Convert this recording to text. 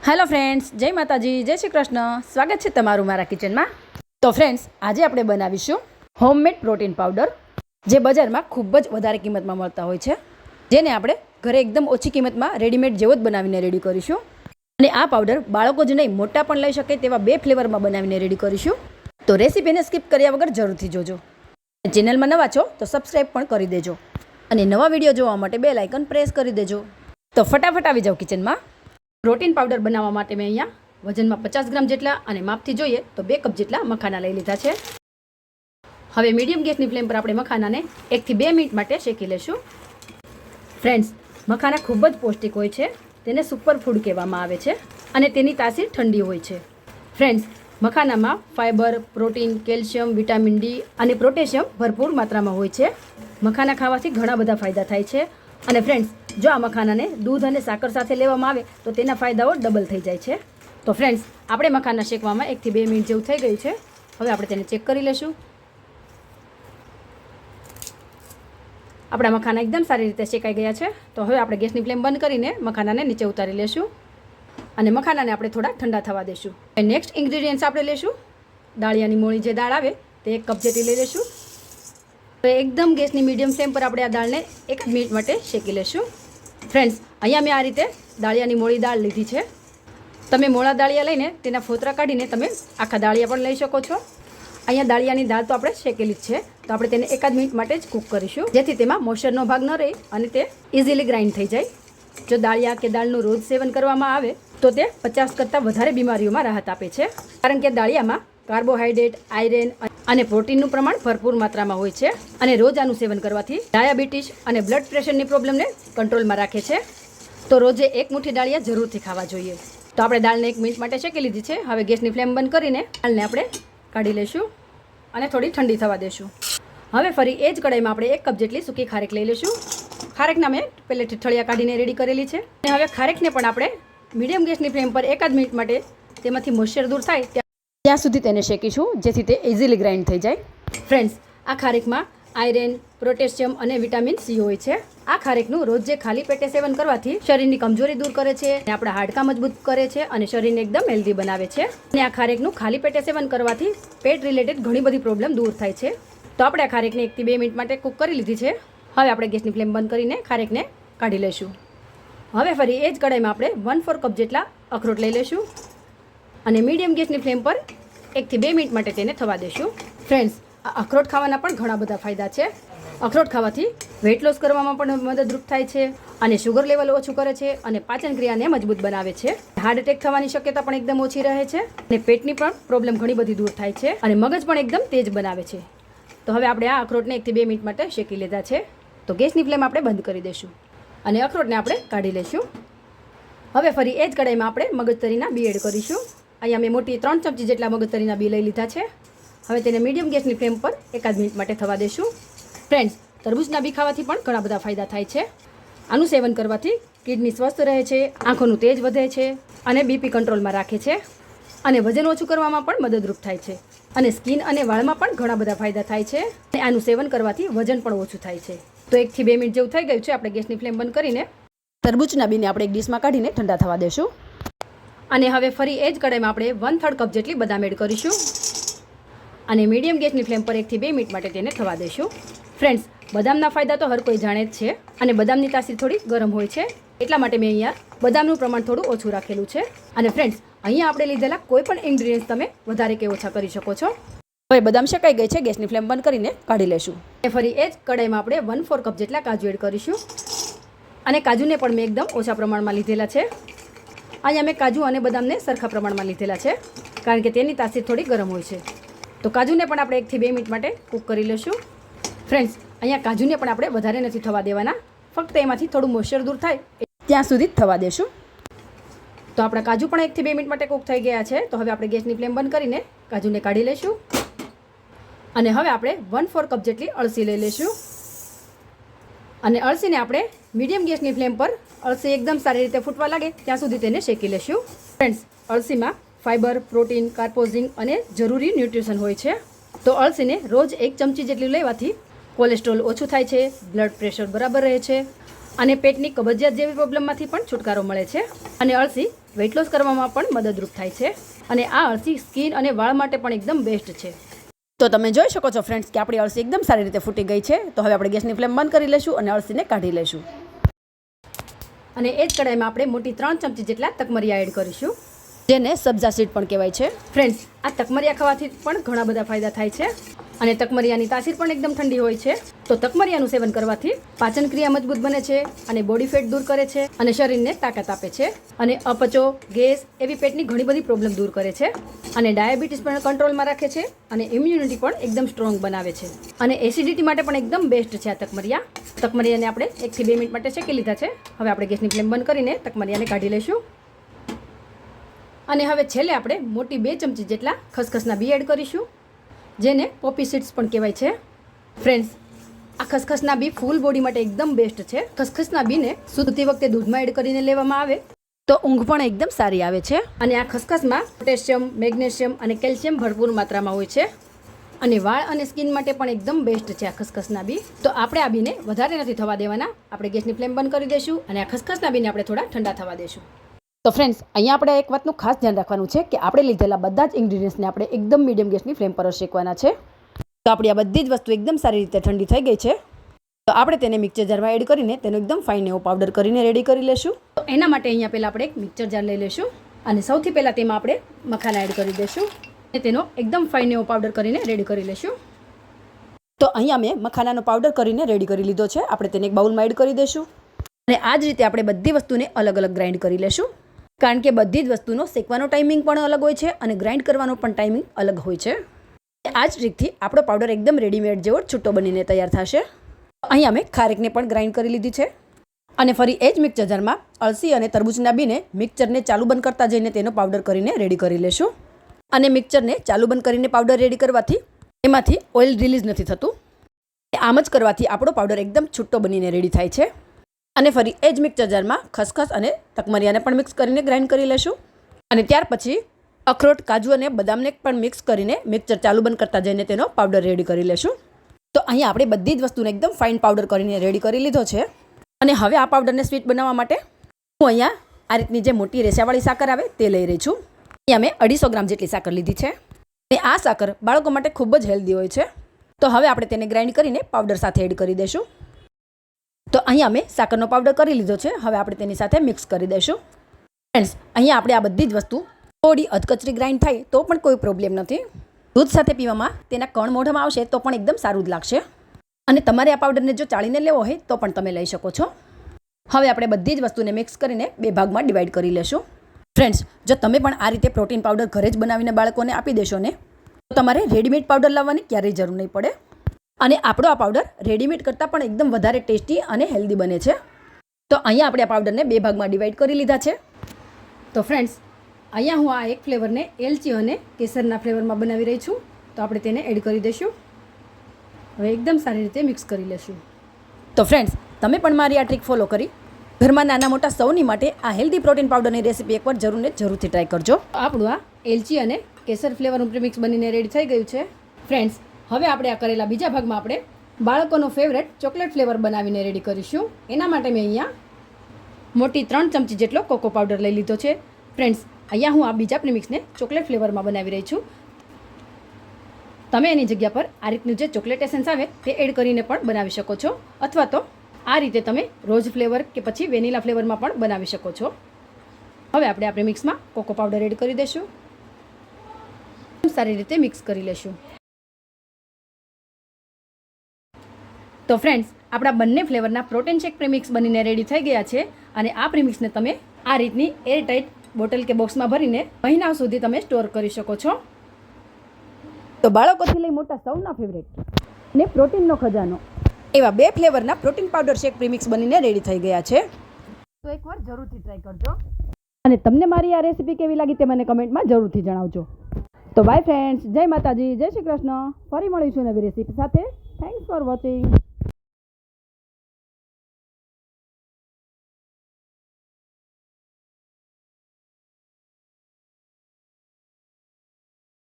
Hello friends, જય માતાજી, જય શ્રી કૃષ્ણ. સ્વાગત છે તમારું મારા કિચનમાં. તો ફ્રેન્ડ્સ, આજે આપણે બનાવીશું હોમમેડ પ્રોટીન પાવડર, જે બજારમાં ખૂબ જ વધારે કિંમતમાં મળતા હોય છે, જેને આપણે ઘરે એકદમ ઓછી કિંમતમાં રેડીમેડ જેવો જ બનાવીને રેડી કરીશું. અને આ પાવડર બાળકો જ નહીં, મોટા પણ લઈ શકે તેવા 2 ફ્લેવરમાં બનાવીને રેડી કરીશું. તો રેસીપીને સ્કીપ કર્યા વગર જરૂરથી જોજો. ચેનલમાં નવા છો તો સબસ્ક્રાઈબ પણ કરી દેજો, અને નવા વિડીયો જોવા માટે બેલ આઇકન પ્રેસ કરી દેજો. તો ફટાફટ આવી જાઓ કિચનમાં. પ્રોટીન પાવડર બનાવવા માટે મેં અહીંયા વજનમાં 50 ગ્રામ જેટલા અને માપથી જોઈએ તો 2 કપ જેટલા મખાના લઈ લીધા છે. હવે મીડિયમ ગેસની ફ્લેમ પર આપણે મખાનાને 1 થી 2 મિનિટ માટે શેકી લેશું. ફ્રેન્ડ્સ, મખાના ખૂબ જ પૌષ્ટિક હોય છે, તેને સુપર ફૂડ કહેવામાં આવે છે અને તેની તાસીર ઠંડી હોય છે. ફ્રેન્ડ્સ, મખાનામાં fibre, protein, calcium, vitamin D અને પોટેશિયમ ભરપૂર માત્રામાં હોય છે. મખાના ખાવાથી ઘણા બધા ફાયદા થાય છે. અને ફ્રેન્ડ્સ, જો આ મખાનાને દૂધ અને સાકર સાથે લેવામાં આવે તો તેના ફાયદાઓ ડબલ થઈ જાય છે. તો ફ્રેન્ડ્સ, આપણે મખાના શેકવામાં 1 થી 2 મિનિટ જેવું થઈ ગયું છે. હવે આપણે તેને ચેક કરી લેશું. આપણા મખાના એકદમ સારી રીતે શેકાઈ ગયા છે. તો હવે આપણે ગેસની ફ્લેમ બંધ કરીને મખાનાને નીચે ઉતારી લેશું અને મખાનાને આપણે થોડા ઠંડા થવા દેશું. નેક્સ્ટ ઇન્ગ્રીડિયન્ટ્સ આપણે લેશું દાળિયાની મોળી, જે દાળ આવે તે 1 કપ જેટલી લઈ લેશું. તો એકદમ ગેસની મીડિયમ ફ્લેમ પર આપણે આ દાળને 1 મિનિટ માટે શેકી લેશું. ફ્રેન્ડ્સ, અહીંયા મેં આ રીતે દાળિયાની મોળી દાળ લીધી છે. તમે મોળા દાળિયા લઈને તેના ફોતરા કાઢીને તમે આખા દાળિયા પણ લઈ શકો છો. અહીંયા દાળિયાની દાળ તો આપણે શેકેલી જ છે, તો આપણે તેને 1 મિનિટ માટે જ કૂક કરીશું, જેથી તેમાં મોઇશ્ચરનો ભાગ ન રહે અને તે ઇઝીલી ગ્રાઇન્ડ થઈ જાય. જો દાળિયા કે દાળનું રોજ સેવન કરવામાં આવે તો તે 50 કરતાં વધારે બીમારીઓમાં રાહત આપે છે, કારણ કે દાળિયામાં કાર્બોહાઈડ્રેટ, આયરન અને પ્રોટીનનું પ્રમાણ ભરપૂર માત્રામાં હોય છે. અને રોજ આનું સેવન કરવાથી ડાયાબિટીસ અને બ્લડ પ્રેશરની પ્રોબ્લેમને કંટ્રોલમાં રાખે છે. તો રોજે 1 મુઠ્ઠી દાળિયા જરૂરથી ખાવા જોઈએ. તો આપણે દાળને 1 મિનિટ માટે શેકી લીધી છે. હવે ગેસની ફ્લેમ બંધ કરીને દાળને આપણે કાઢી લઈશું અને થોડી ઠંડી થવા દઈશું. હવે ફરી એ જ કડાઈમાં આપણે 1 કપ જેટલી સૂકી ખારેક લઈ લઈશું. ખારેકના મેં પહેલેથી ઠળિયા કાઢીને રેડી કરેલી છે. અને હવે ખારેકને પણ આપણે મીડિયમ ગેસની ફ્લેમ પર 1 મિનિટ માટે તેમાંથી મોઇશ્ચર દૂર થાય ત્યાં સુધી તેને શેકીશું, જેથી તે ઇઝીલી ગ્રાઇન્ડ થઈ જાય. ફ્રેન્ડ્સ, આ ખારેકમાં આયરન, પોટેશિયમ અને વિટામિન સી હોય છે. આ ખારેકનું રોજ જે ખાલી પેટે સેવન કરવાથી શરીરની કમજોરી દૂર કરે છે, આપણા હાડકાં મજબૂત કરે છે અને શરીરને એકદમ હેલ્ધી બનાવે છે. અને આ ખારેકનું ખાલી પેટે સેવન કરવાથી પેટ રિલેટેડ ઘણી બધી પ્રોબ્લેમ દૂર થાય છે. તો આપણે આ ખારેકને 1 થી 2 મિનિટ માટે કૂક કરી લીધી છે. હવે આપણે ગેસની ફ્લેમ બંધ કરીને ખારેકને કાઢી લઈશું. હવે ફરી એ જ કડાઈમાં આપણે 1/4 કપ જેટલા અખરોટ લઈ લઈશું અને મીડિયમ ગેસની ફ્લેમ પર 1 થી 2 મિનિટ માટે તેને થવા દઈશું. ફ્રેન્ડ્સ, આ અખરોટ ખાવાના પણ ઘણા બધા ફાયદા છે. અખરોટ ખાવાથી વેઇટ લોસ કરવામાં પણ મદદરૂપ થાય છે અને શુગર લેવલ ઓછું કરે છે અને પાચન ક્રિયાને મજબૂત બનાવે છે. હાર્ટ એટેક થવાની શક્યતા પણ એકદમ ઓછી રહે છે અને પેટની પણ પ્રોબ્લેમ ઘણી બધી દૂર થાય છે અને મગજ પણ એકદમ તેજ બનાવે છે. તો હવે આપણે આ અખરોટને 1 થી 2 મિનિટ માટે શેકી લીધા છે. તો ગેસની ફ્લેમ આપણે બંધ કરી દઈશું અને અખરોટને આપણે કાઢી લઈશું. હવે ફરી એ જ કડાઈમાં આપણે મગજતરીના બી એડ કરીશું. અહીંયા મેં મોટી 3 ચમચી જેટલા મગજતરીના બી લઈ લીધા છે. હવે તેને મીડિયમ ગેસની ફ્લેમ પર 1 મિનિટ માટે થવા દઈશું. ફ્રેન્ડ્સ, તરબૂચના બી ખાવાથી પણ ઘણા બધા ફાયદા થાય છે. આનું સેવન કરવાથી કિડની સ્વસ્થ રહે છે, આંખોનું તેજ વધે છે અને બીપી કંટ્રોલમાં રાખે છે અને વજન ઓછું કરવામાં પણ મદદરૂપ થાય છે. અને સ્કિન અને વાળમાં પણ ઘણા બધા ફાયદા થાય છે અને આનું સેવન કરવાથી વજન પણ ઓછું થાય છે. તો 1 થી 2 મિનિટ જેવું થઈ ગયું છે. આપણે ગેસની ફ્લેમ બંધ કરીને તરબૂચના બીને આપણે એક ડીશમાં કાઢીને ઠંડા થવા દેશું. અને હવે ફરી એ જ કડાઈમાં આપણે 1/3 કપ જેટલી બદામ એડ કરીશું અને મીડિયમ ગેસની ફ્લેમ પર 1 થી 2 મિનિટ માટે તેને થવા દઈશું. ફ્રેન્ડ્સ, બદામના ફાયદા તો હર કોઈ જાણે જ છે અને બદામની તાસીર થોડી ગરમ હોય છે, એટલા માટે મેં અહીંયા બદામનું પ્રમાણ થોડું ઓછું રાખેલું છે. અને ફ્રેન્ડ્સ, અહીંયા આપણે લીધેલા કોઈ પણ ઇન્ગ્રીડિયન્ટ્સ તમે વધારે કે ઓછા કરી શકો છો. હવે બદામ શેકાઈ ગઈ છે. ગેસની ફ્લેમ બંધ કરીને કાઢી લેશું. ફરી એ જ કડાઈમાં આપણે 1/4 કપ જેટલા કાજુ એડ કરીશું અને કાજુને પણ મેં એકદમ ઓછા પ્રમાણમાં લીધેલા છે. અહીંયા મેં કાજુ અને બદામને સરખા પ્રમાણમાં લીધેલા છે, કારણ કે તેની તાસીર થોડી ગરમ હોય છે. તો કાજુને પણ આપણે 1 થી 2 મિનિટ માટે કૂક કરી લઈશું. ફ્રેન્ડ્સ, અહીંયા કાજુને પણ આપણે વધારે નથી થવા દેવાના, ફક્ત એમાંથી થોડું મોઇશ્ચર દૂર થાય ત્યાં સુધી જ થવા દેશું. તો આપણા કાજુ પણ 1 થી 2 મિનિટ માટે કૂક થઈ ગયા છે. તો હવે આપણે ગેસની ફ્લેમ બંધ કરીને કાજુને કાઢી લઈશું અને હવે આપણે 1/4 કપ જેટલી અળસી લઈ લઈશું અને અળસીને આપણે મીડિયમ ગેસની ફ્લેમ પર અળસી એકદમ સારી રીતે ફૂટવા લાગે ત્યાં સુધી તેને શેકી લઈશું. ફ્રેન્ડ્સ, અળસીમાં ફાઇબર, પ્રોટીન, કાર્બોઝિંક અને જરૂરી ન્યુટ્રિશન હોય છે. તો અળસીને રોજ 1 ચમચી જેટલી લેવાથી કોલેસ્ટ્રોલ ઓછું થાય છે, બ્લડ પ્રેશર બરાબર રહે છે અને પેટની કબજિયાત જેવી પ્રોબ્લેમમાંથી પણ છુટકારો મળે છે. અને અળસી વેઇટ લોસ કરવામાં પણ મદદરૂપ થાય છે. અને આ અળસી સ્કિન અને વાળ માટે પણ એકદમ બેસ્ટ છે. તો તમે જોઈ શકો છો ફ્રેન્ડ્સ કે આપણી અળસી એકદમ સારી રીતે ફૂટી ગઈ છે. તો હવે આપણે ગેસની ફ્લેમ બંધ કરી લઈશું અને અળસીને કાઢી લઈશું. અને એ જ કડાઈમાં આપણે મોટી 3 ચમચી જેટલા તકમરિયા એડ કરીશું, જેને સબ્જા સીડ પણ કહેવાય છે. ફ્રેન્ડ્સ, આ તકમરિયા ખાવાથી પણ ઘણા બધા ફાયદા થાય છે. અને તકમરિયાની તાસીર પણ એકદમ ઠંડી હોય છે. તો તકમરિયાનું સેવન કરવાથી પાચન ક્રિયા મજબૂત બને છે અને બોડી ફેટ દૂર કરે છે અને શરીરને તાકાત આપે છે. અને અપચો, ગેસ એવી પેટની ઘણી બધી પ્રોબ્લેમ દૂર કરે છે. અને ડાયાબિટીસ પણ કંટ્રોલમાં રાખે છે અને ઇમ્યુનિટી પણ એકદમ સ્ટ્રોંગ બનાવે છે. અને એસિડિટી માટે પણ એકદમ બેસ્ટ છે આ તકમરિયા. તકમરિયાને આપણે 1 થી 2 મિનિટ માટે શેકી લીધા છે. હવે આપણે ગેસની ફ્લેમ બંધ કરીને તકમરિયાને કાઢી લઈશું. અને હવે છેલ્લે આપણે મોટી 2 ચમચી જેટલા ખસખસના બી એડ કરીશું, જેને પોપી સીડ્સ પણ કહેવાય છે. ફ્રેન્ડ્સ, આ ખસખસના બી ફૂલ બોડી માટે એકદમ બેસ્ટ છે. ખસખસના બીને સૂતી વખતે દૂધમાં એડ કરીને લેવામાં આવે તો ઊંઘ પણ એકદમ સારી આવે છે. અને આ ખસખસમાં પોટેશિયમ, મેગ્નેશિયમ અને કેલ્શિયમ ભરપૂર માત્રામાં હોય છે. અને વાળ અને સ્કિન માટે પણ એકદમ બેસ્ટ છે આ ખસખસના બી. તો આપણે આ બીને વધારે નથી થવા દેવાના. આપણે ગેસની ફ્લેમ બંધ કરી દઈશું અને આ ખસખસના બીને આપણે થોડા ઠંડા થવા દઈશું. તો ફ્રેન્ડ્સ, અહીંયા આપણે એક વાતનું ખાસ ધ્યાન રાખવાનું છે કે આપણે લીધેલા બધા જ ઇન્ગ્રીડિયન્ટ્સને આપણે એકદમ મીડિયમ ગેસની ફ્લેમ પર જ શેકવાના છે. તો આપણી આ બધી જ વસ્તુ એકદમ સારી રીતે ઠંડી થઈ ગઈ છે. તો આપણે તેને મિક્સર જારમાં એડ કરીને તેનો એકદમ ફાઇન એવો પાવડર કરીને રેડી કરી લેશું. તો એના માટે અહીંયા પહેલાં આપણે એક મિક્સર જાર લઈ લઈશું અને સૌથી પહેલાં તેમાં આપણે મખાના એડ કરી દઈશું અને તેનો એકદમ ફાઇન એવો પાવડર કરીને રેડી કરી લઈશું. તો અહીંયા મેં મખાનાનો પાવડર કરીને રેડી કરી લીધો છે. આપણે તેને એક બાઉલમાં એડ કરી દઈશું અને આ જ રીતે આપણે બધી વસ્તુને અલગ અલગ ગ્રાઇન્ડ કરી લેશું. કારણ કે બધી જ વસ્તુનો શેકવાનો ટાઈમિંગ પણ અલગ હોય છે અને ગ્રાઇન્ડ કરવાનો પણ ટાઈમિંગ અલગ હોય છે. આ જ ટ્રીકથી આપણો પાવડર એકદમ રેડીમેડ જેવો છૂટો બનીને તૈયાર થશે. અહીંયા મેં ખારેકને પણ ગ્રાઇન્ડ કરી લીધી છે. અને ફરી એ જ મિક્સર જારમાં અળસી અને તરબૂચના બીને મિક્સરને ચાલુ બંધ કરતા જઈને તેનો પાવડર કરીને રેડી કરી લેશું. અને મિક્સરને ચાલુ બંધ કરીને પાવડર રેડી કરવાથી એમાંથી ઓઇલ રિલીઝ નથી થતું. આમ જ કરવાથી આપણો પાવડર એકદમ છૂટો બનીને રેડી થાય છે. અને ફરી એ જ મિક્સર જારમાં ખસખસ અને તકમરિયાને પણ મિક્સ કરીને ગ્રાઇન્ડ કરી લેશું. અને ત્યાર પછી અખરોટ, કાજુ અને બદામને પણ મિક્સ કરીને મિક્સર ચાલુ બંધ કરતા જઈને તેનો પાવડર રેડી કરી લેશું. તો અહીંયા આપણે બધી જ વસ્તુને એકદમ ફાઇન પાવડર કરીને રેડી કરી લીધો છે. અને હવે આ પાવડરને સ્વીટ બનાવવા માટે હું અહીંયા આ રીતની જે મોટી રેસાવાળી સાકર આવે તે લઈ રહી છું. અહીંયા મેં 250 ગ્રામ જેટલી સાકર લીધી છે. અને આ સાકર બાળકો માટે ખૂબ જ હેલ્ધી હોય છે. તો હવે આપણે તેને ગ્રાઇન્ડ કરીને પાવડર સાથે એડ કરી દઈશું. તો અહીંયા મેં સાકરનો પાવડર કરી લીધો છે. હવે આપણે તેની સાથે મિક્સ કરી દઈશું. ફ્રેન્ડ્સ, અહીંયા આપણે આ બધી જ વસ્તુ થોડી અધકચરી ગ્રાઇન્ડ થાય તો પણ કોઈ પ્રોબ્લેમ નથી. દૂધ સાથે પીવામાં તેના કણ મોઢામાં આવશે તો પણ એકદમ સારું જ લાગશે. અને તમારે આ પાવડરને જો ચાળીને લેવો હોય તો પણ તમે લઈ શકો છો. હવે આપણે બધી જ વસ્તુને મિક્સ કરીને 2 ભાગમાં ડિવાઈડ કરી લેશું. ફ્રેન્ડ્સ, જો તમે પણ આ રીતે પ્રોટીન પાવડર ઘરે જ બનાવીને બાળકોને આપી દેશો ને તો તમારે રેડીમેડ પાવડર લાવવાની ક્યારેય જરૂર નહીં પડે. અને આપણો આ પાવડર રેડીમેડ કરતાં પણ એકદમ વધારે ટેસ્ટી અને હેલ્ધી બને છે. તો અહીંયા આપણે આ પાવડરને 2 ભાગમાં ડિવાઈડ કરી લીધા છે. તો ફ્રેન્ડ્સ, અહીંયા હું આ એક ફ્લેવરને એલચી અને કેસરના ફ્લેવરમાં બનાવી રહી છું. તો આપણે તેને એડ કરી દઈશું. હવે એકદમ સારી રીતે મિક્સ કરી લેશું. તો ફ્રેન્ડ્સ, તમે પણ મારી આ ટ્રીક ફોલો કરી ઘરમાં નાના મોટા સૌની માટે આ હેલ્ધી પ્રોટીન પાવડરની રેસીપી એકવાર જરૂરથી ટ્રાય કરજો. આપણું આ એલચી અને કેસર ફ્લેવરનું પ્રીમિક્સ બનીને રેડી થઈ ગયું છે. ફ્રેન્ડ્સ, હવે આપણે આ કરેલા બીજા ભાગમાં આપણે બાળકોનો ફેવરેટ ચોકલેટ ફ્લેવર બનાવીને રેડી કરીશું. એના માટે મેં અહીંયા મોટી 3 ચમચી જેટલો કોકો પાવડર લઈ લીધો છે. ફ્રેન્ડ્સ, અહીંયા હું આ બીજા પ્રીમિક્સને ચોકલેટ ફ્લેવરમાં બનાવી રહી છું. તમે એની જગ્યા પર આ રીતનું જે ચોકલેટ એસેન્સ આવે તે એડ કરીને પણ બનાવી શકો છો. અથવા તો આ રીતે તમે રોઝ ફ્લેવર કે પછી વેનીલા ફ્લેવરમાં પણ બનાવી શકો છો. હવે આપણે આ પ્રીમિક્સમાં કોકો પાવડર એડ કરી દઈશું. સારી રીતે મિક્સ કરી લેશું. તો ફ્રેન્ડ્સ, આપણા બંને ફ્લેવરના પ્રોટીન શેક પ્રીમિક્સ બનીને રેડી થઈ ગયા છે. અને આ પ્રીમિક્સને તમે આ રીતની એરટાઇટ બોટલ કે બોક્સમાં ભરીને મહિનાઓ સુધી તમે સ્ટોર કરી શકો છો. તો બાળકોથી લઈ મોટા સૌના ફેવરેટ ને પ્રોટીનનો ખજાનો એવા 2 ફ્લેવરના પ્રોટીન પાવડર શેક પ્રીમિક્સ બનીને રેડી થઈ ગયા છે. તો એકવાર જરૂરથી ટ્રાય કરજો. અને તમને મારી આ રેસીપી કેવી લાગી તે મને કમેન્ટમાં જરૂરથી જણાવજો. તો બાય ફ્રેન્ડ્સ, જય માતાજી, જય શ્રી કૃષ્ણ. ફરી મળીશું નવી રેસીપી સાથે. Thanks for watching.